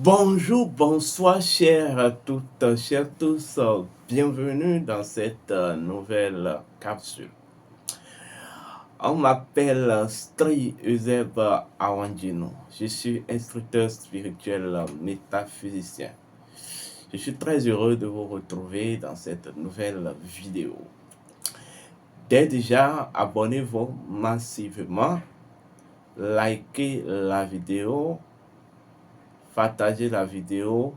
Bonjour, bonsoir, chers toutes, chers tous. Bienvenue dans cette nouvelle capsule. On m'appelle Stri Euseb Awandjino. Je suis instructeur spirituel métaphysicien. Je suis très heureux de vous retrouver dans cette nouvelle vidéo. Dès déjà, abonnez-vous massivement, likez la vidéo, partagez la vidéo.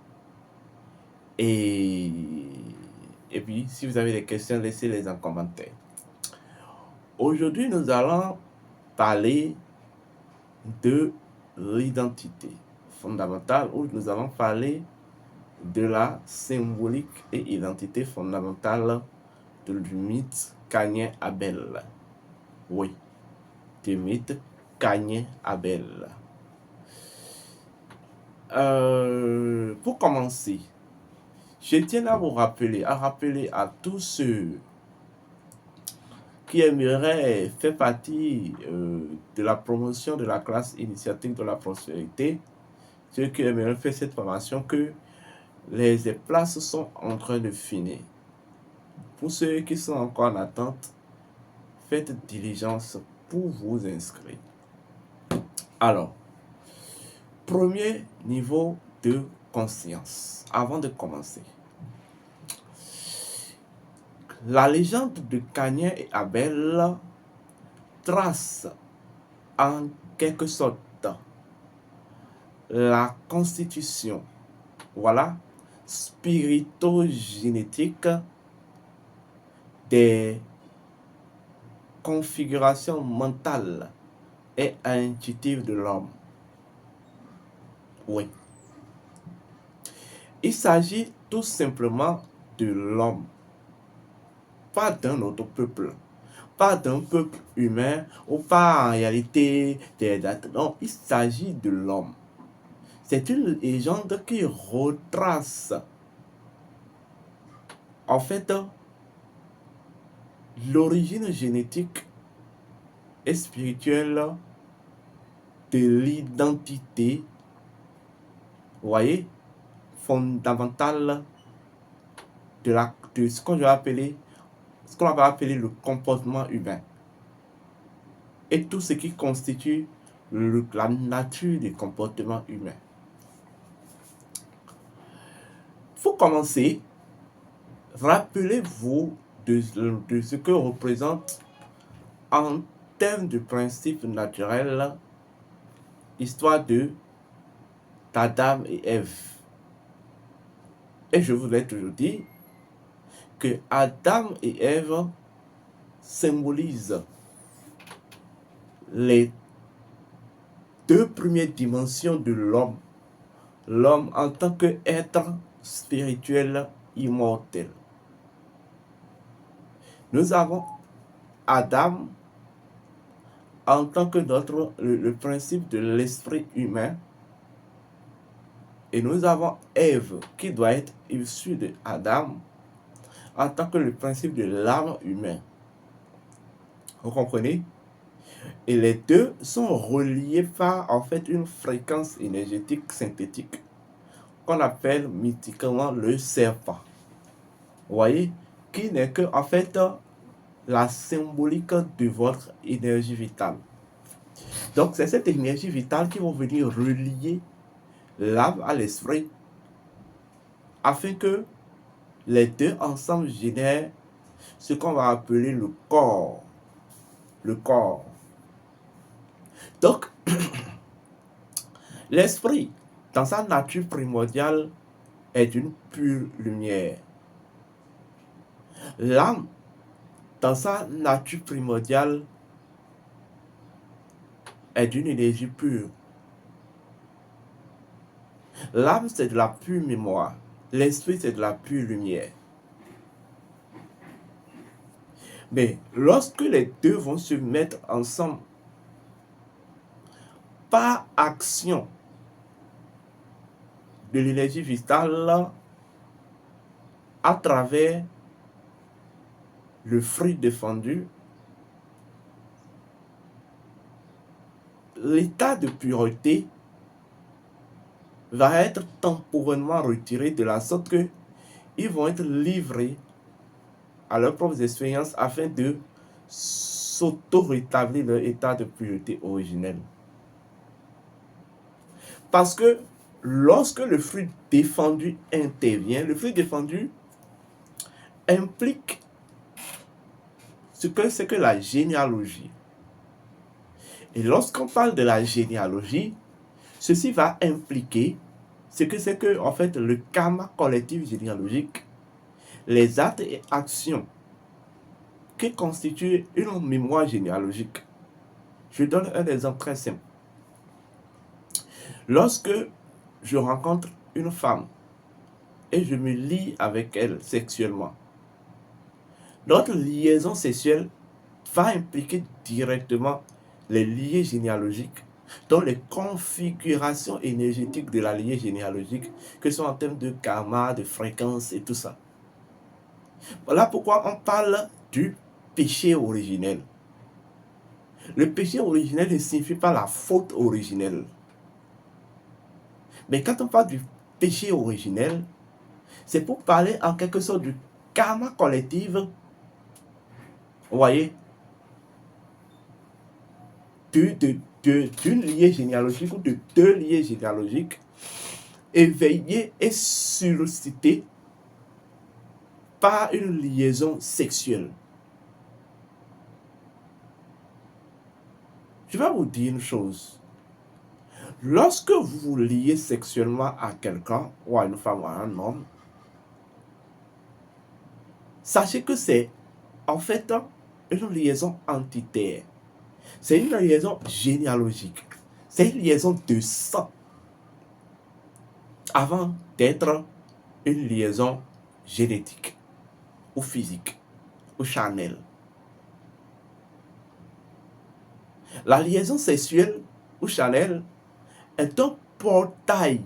Et puis, si vous avez des questions, laissez-les en commentaire. Aujourd'hui, nous allons parler de l'identité fondamentale, ou nous allons parler de la symbolique et identité fondamentale du mythe Caïn-Abel. Oui, du mythe Caïn-Abel. Pour commencer, je tiens à vous rappeler, à tous ceux qui aimeraient faire partie de la promotion de la classe initiatique de la prospérité, ceux qui aimeraient faire cette formation, que les places sont en train de finir. Pour ceux qui sont encore en attente, faites diligence pour vous inscrire. Alors, premier niveau de conscience, avant de commencer. La légende de Caïn et Abel trace en quelque sorte la constitution, voilà, spirito-génétique des configurations mentales et intuitives de l'homme. Oui. Il s'agit tout simplement de l'homme, pas d'un autre peuple, pas d'un peuple humain ou pas en réalité des dates. Non, il s'agit de l'homme. C'est une légende qui retrace en fait l'origine génétique et spirituelle de l'identité, vous voyez, fondamentale de ce qu'on va appeler le comportement humain et tout ce qui constitue la nature du comportement humain. Pour commencer, rappelez-vous de ce que représente en termes de principe naturel l'histoire d'Adam et Ève. Et je vous ai toujours dit que Adam et Ève symbolisent les deux premières dimensions de l'homme. L'homme en tant qu'être spirituel immortel. Nous avons Adam en tant que le principe de l'esprit humain. Et nous avons Ève qui doit être issue de Adam en tant que le principe de l'âme humaine. Vous comprenez? Et les deux sont reliés par en fait une fréquence énergétique synthétique qu'on appelle mythiquement le serpent. Vous voyez? Qui n'est que en fait la symbolique de votre énergie vitale. Donc c'est cette énergie vitale qui va venir relier l'âme à l'esprit afin que les deux ensemble génèrent ce qu'on va appeler le corps. Le corps. Donc, l'esprit, dans sa nature primordiale, est d'une pure lumière. L'âme, dans sa nature primordiale, est d'une énergie pure. L'âme, c'est de la pure mémoire. L'esprit, c'est de la pure lumière. Mais lorsque les deux vont se mettre ensemble, par action de l'énergie vitale, à travers le fruit défendu, l'état de pureté va être temporairement retiré de la sorte que ils vont être livrés à leurs propres expériences afin de s'auto-rétablir leur état de pureté originel. Parce que lorsque le fruit défendu intervient, le fruit défendu implique ce que c'est que la généalogie. Et lorsqu'on parle de la généalogie, ceci va impliquer ce que c'est que, en fait, le karma collectif généalogique, les actes et actions qui constituent une mémoire généalogique. Je donne un exemple très simple. Lorsque je rencontre une femme et je me lie avec elle sexuellement, notre liaison sexuelle va impliquer directement les liens généalogiques, dont les configurations énergétiques de la lignée généalogique, que ce soit en termes de karma, de fréquence et tout ça. Voilà pourquoi on parle du péché originel. Le péché originel ne signifie pas la faute originelle. Mais quand on parle du péché originel, c'est pour parler en quelque sorte du karma collectif. Vous voyez, d'une lignée généalogique ou de deux lignées généalogiques éveillées et suscitées par une liaison sexuelle. Je vais vous dire une chose. Lorsque vous vous liez sexuellement à quelqu'un, ou à une femme ou à un homme, sachez que c'est en fait une liaison entitaire. C'est une liaison généalogique. C'est une liaison de sang. Avant d'être une liaison génétique, ou physique, ou charnelle. La liaison sexuelle ou charnelle est un portail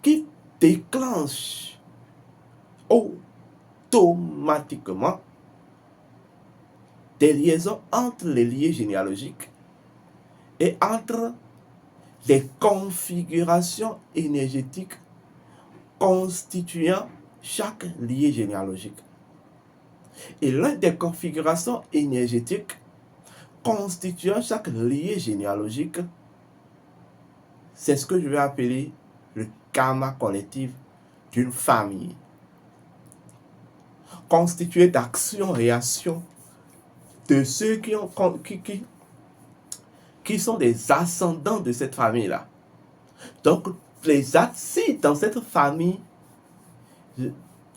qui déclenche automatiquement des liaisons entre les liens généalogiques et entre les configurations énergétiques constituant chaque lien généalogique. Et l'une des configurations énergétiques constituant chaque lien généalogique, c'est ce que je vais appeler le karma collectif d'une famille, constitué d'actions-réactions de ceux qui sont des ascendants de cette famille-là. Donc, les actes, si dans cette famille,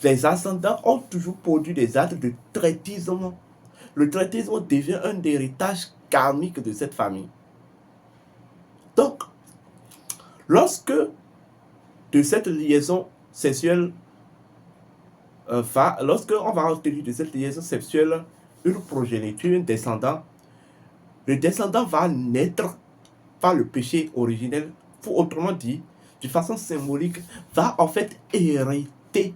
les ascendants ont toujours produit des actes de traitisme, le traitisme devient un héritage karmique de cette famille. Donc, lorsque de cette liaison sexuelle lorsque on va obtenir de cette liaison sexuelle une progéniture, un descendant, le descendant va naître par le péché originel, ou autrement dit, de façon symbolique, va en fait hériter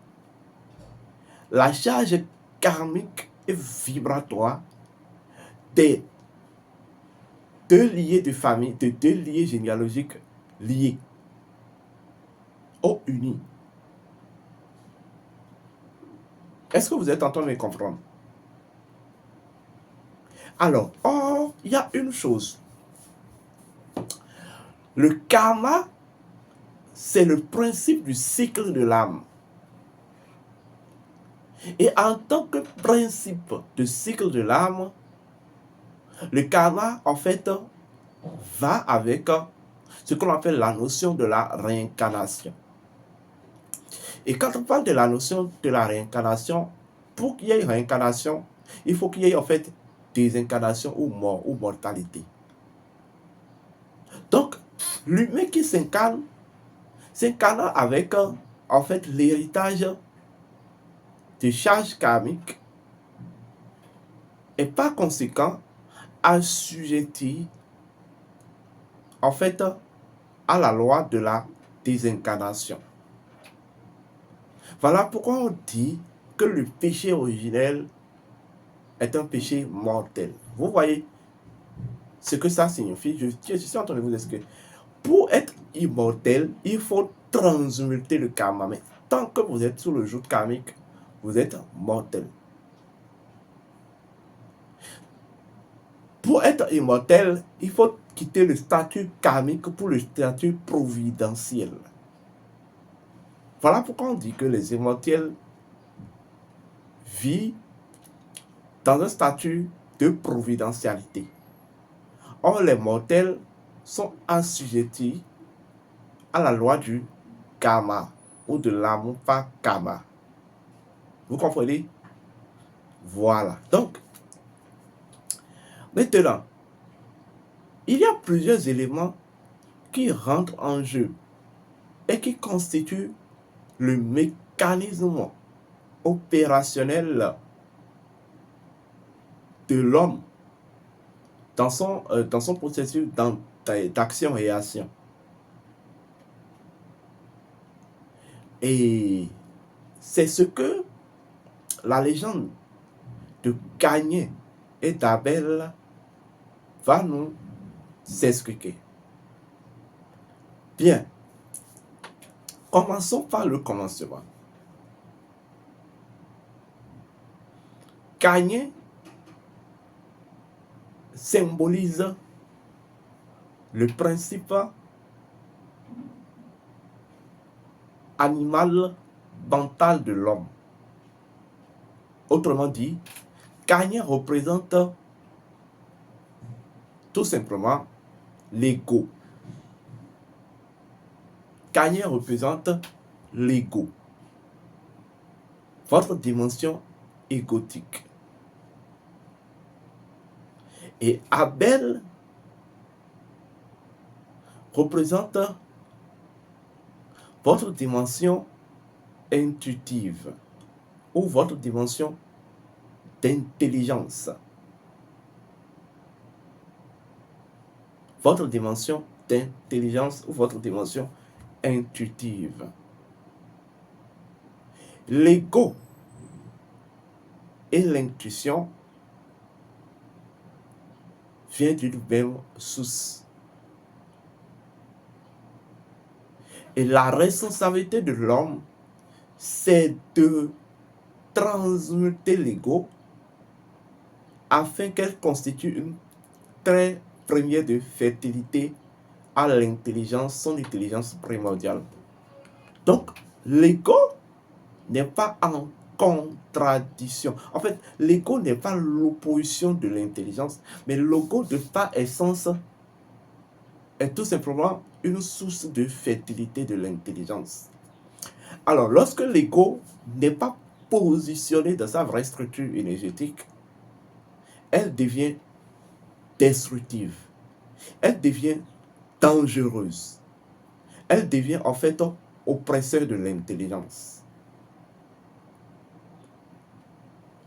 la charge karmique et vibratoire des deux liés de famille, de deux liés généalogiques liés, ou unis. Est-ce que vous êtes en train de me comprendre? Alors, il y a une chose. Le karma, c'est le principe du cycle de l'âme. Et en tant que principe de cycle de l'âme, le karma, en fait, va avec ce qu'on appelle la notion de la réincarnation. Et quand on parle de la notion de la réincarnation, pour qu'il y ait réincarnation, il faut qu'il y ait en fait désincarnation ou mort ou mortalité. Donc, l'humain qui s'incarne avec en fait l'héritage de charges karmiques et par conséquent assujetti en fait à la loi de la désincarnation. Voilà pourquoi on dit que le péché originel est un péché mortel. Vous voyez ce que ça signifie? Je suis en train de vous expliquer. Pour être immortel, il faut transmuter le karma. Mais tant que vous êtes sous le joug karmique, vous êtes mortel. Pour être immortel, il faut quitter le statut karmique pour le statut providentiel. Voilà pourquoi on dit que les immortels vivent dans un statut de providentialité. Or, les mortels sont assujettis à la loi du karma ou de l'amour par karma. Vous comprenez? Voilà. Donc, maintenant, il y a plusieurs éléments qui rentrent en jeu et qui constituent le mécanisme opérationnel de l'homme dans son processus d'action et action. Et c'est ce que la légende de Caïn et d'Abel va nous expliquer. Bien, commençons par le commencement. Caïn symbolise le principe animal mental de l'homme. Autrement dit, Caïn représente tout simplement l'ego. Caïn représente l'ego, votre dimension égotique. Et Abel représente votre dimension intuitive ou votre dimension d'intelligence. Votre dimension d'intelligence ou votre dimension intuitive. L'ego et l'intuition viennent d'une même source. Et la responsabilité de l'homme, c'est de transmuter l'ego afin qu'elle constitue une très première de fertilité à l'intelligence, son intelligence primordiale. Donc, l'ego n'est pas en contradiction. En fait, l'ego n'est pas l'opposition de l'intelligence, mais l'ego de par essence est tout simplement une source de fertilité de l'intelligence. Alors, lorsque l'ego n'est pas positionné dans sa vraie structure énergétique, elle devient destructive. Elle devient dangereuse. Elle devient en fait oppresseur de l'intelligence.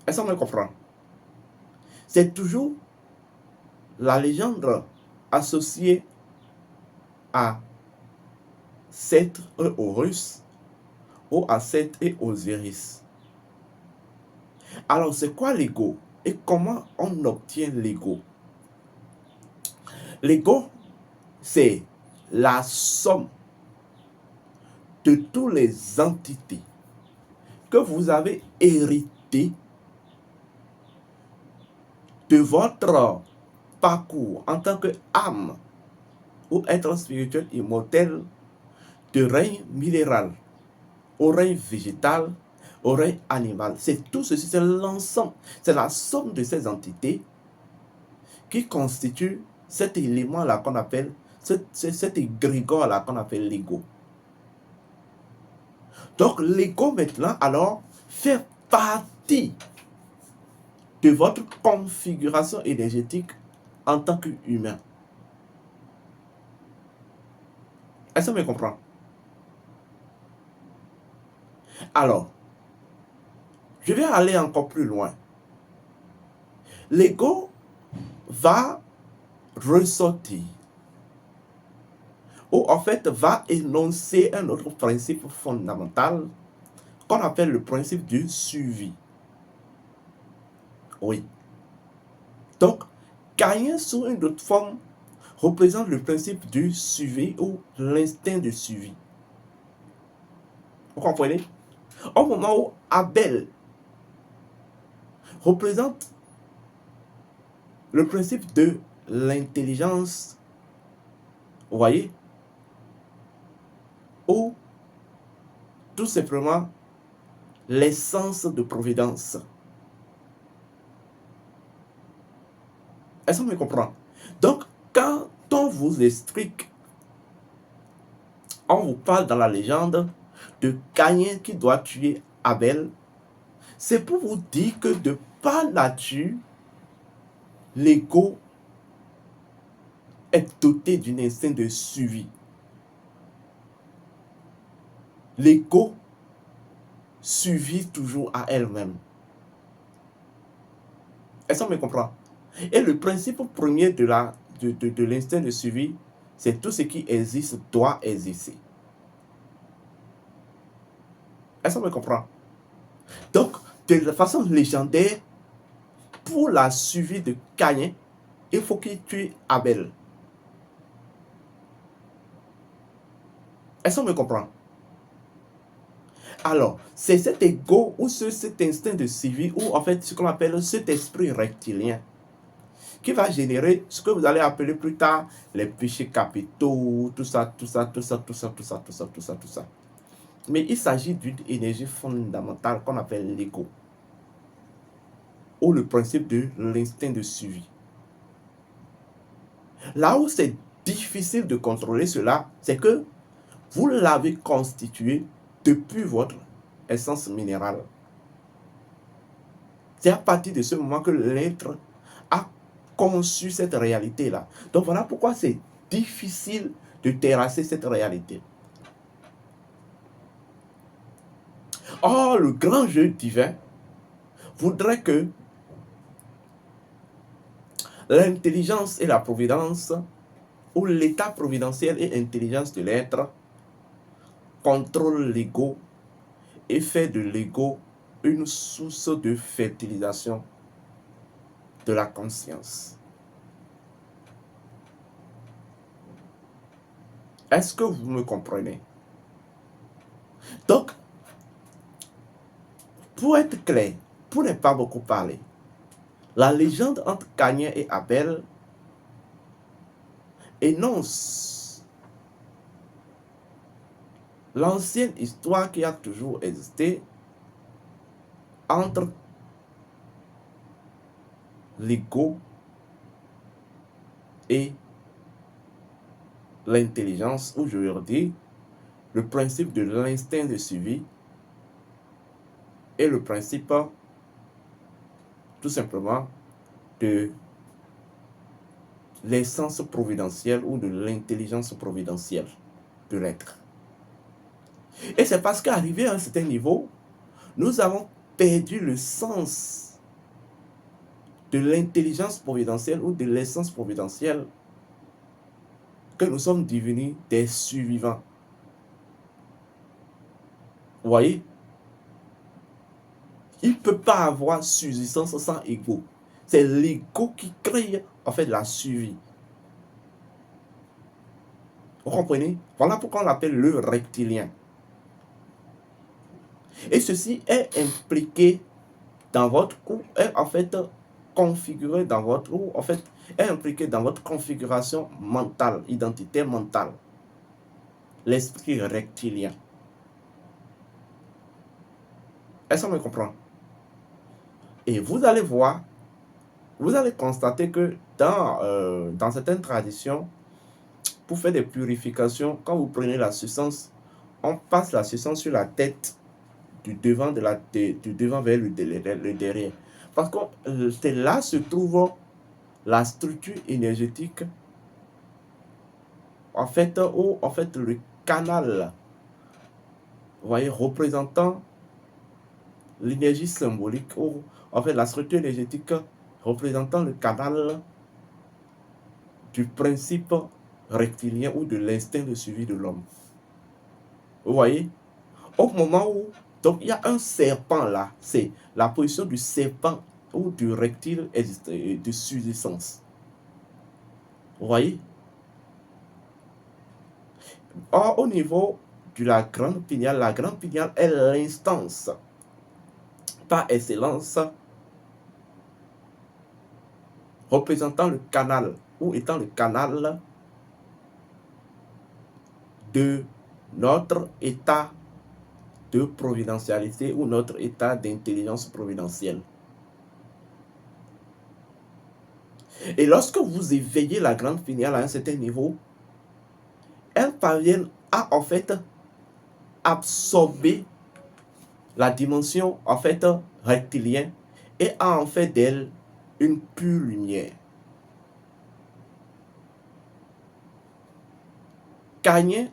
Est-ce qu'on me comprend? C'est toujours la légende associée à Seth et Horus ou à Seth et Osiris. Alors, c'est quoi l'ego et comment on obtient l'ego? L'ego, c'est la somme de toutes les entités que vous avez héritées de votre parcours en tant qu'âme ou être spirituel immortel de règne minéral au règne végétal, au règne animal. C'est tout ceci, c'est l'ensemble, c'est la somme de ces entités qui constitue cet élément-là qu'on appelle, cet égrégore-là qu'on appelle l'ego. Donc l'ego maintenant, alors, fait partie de votre configuration énergétique en tant qu'humain. Est-ce que vous me comprenez? Alors, je vais aller encore plus loin. L'ego va ressortir, ou en fait va énoncer un autre principe fondamental qu'on appelle le principe du suivi. Oui. Donc, Caïn, sous une autre forme, représente le principe du suivi ou l'instinct de suivi. Vous comprenez? Au moment où Abel représente le principe de l'intelligence, vous voyez, ou tout simplement l'essence de providence. Est-ce qu'on me comprend? Donc, quand on vous explique, on vous parle dans la légende de Caïn qui doit tuer Abel, c'est pour vous dire que de par nature, l'ego est doté d'un instinct de suivi. L'ego suivit toujours à elle-même. Est-ce qu'on me comprend? Et le principe premier de l'instinct de suivi, c'est tout ce qui existe doit exister. Est-ce qu'on me comprend? Donc, de façon légendaire, pour la suivi de Caïn, il faut qu'il tue Abel. Est-ce qu'on me comprend? Alors, c'est cet ego ou cet instinct de suivi, ou en fait ce qu'on appelle cet esprit rectilien, qui va générer ce que vous allez appeler plus tard les péchés capitaux, tout ça. Mais il s'agit d'une énergie fondamentale qu'on appelle l'ego, ou le principe de l'instinct de suivi. Là où c'est difficile de contrôler cela, c'est que vous l'avez constitué depuis votre essence minérale. C'est à partir de ce moment que l'être a conçu cette réalité-là. Donc voilà pourquoi c'est difficile de terrasser cette réalité. Or, le grand jeu divin voudrait que l'intelligence et la providence, ou l'état providentiel et intelligence de l'être, contrôlent l'ego et fait de l'ego une source de fertilisation de la conscience. Est-ce que vous me comprenez? Donc, pour être clair, pour ne pas beaucoup parler, la légende entre Caïn et Abel énonce l'ancienne histoire qui a toujours existé entre l'ego et l'intelligence, ou je veux dire le principe de l'instinct de suivi et le principe tout simplement de l'essence providentielle ou de l'intelligence providentielle de l'être. Et c'est parce qu'arrivé à un certain niveau, nous avons perdu le sens de l'intelligence providentielle ou de l'essence providentielle que nous sommes devenus des survivants. Vous voyez? Il ne peut pas avoir subsistance sans ego. C'est l'ego qui crée en fait la survie. Vous comprenez? Voilà pourquoi on l'appelle le reptilien. Et ceci est impliqué dans votre, ou est en fait configuré dans votre, ou en fait est impliqué dans votre configuration mentale, identité mentale. L'esprit reptilien. Est-ce qu'on me comprend? Et vous allez voir, vous allez constater que dans certaines traditions, pour faire des purifications, quand vous prenez la substance, on passe la substance sur la tête du devant, du devant vers le derrière. Parce que c'est là se trouve la structure énergétique, en fait, ou en fait le canal, vous voyez, représentant l'énergie symbolique, ou en fait la structure énergétique représentant le canal du principe rectilien ou de l'instinct de suivi de l'homme. Vous voyez? Au moment où, donc il y a un serpent là, c'est la position du serpent ou du reptile de subsistance. Vous voyez? Or, au niveau de la grande pignale est l'instance par excellence représentant le canal ou étant le canal de notre état de providentialité ou notre état d'intelligence providentielle. Et lorsque vous éveillez la grande pignale à un certain niveau, elle parvient à en fait absorber la dimension en fait rectilienne et à en fait d'elle une pure lumière. Caïn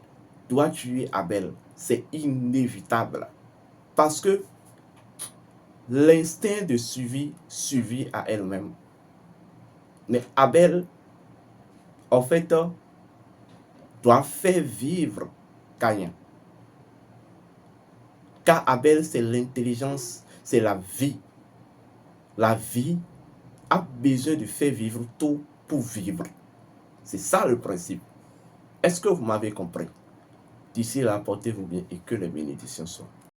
doit tuer Abel, c'est inévitable parce que l'instinct de survie survit à elle-même. Mais Abel, en fait, doit faire vivre Caïn. Car Abel, c'est l'intelligence, c'est la vie. La vie a besoin de faire vivre tout pour vivre. C'est ça le principe. Est-ce que vous m'avez compris? D'ici là, portez-vous bien et que les bénédictions soient.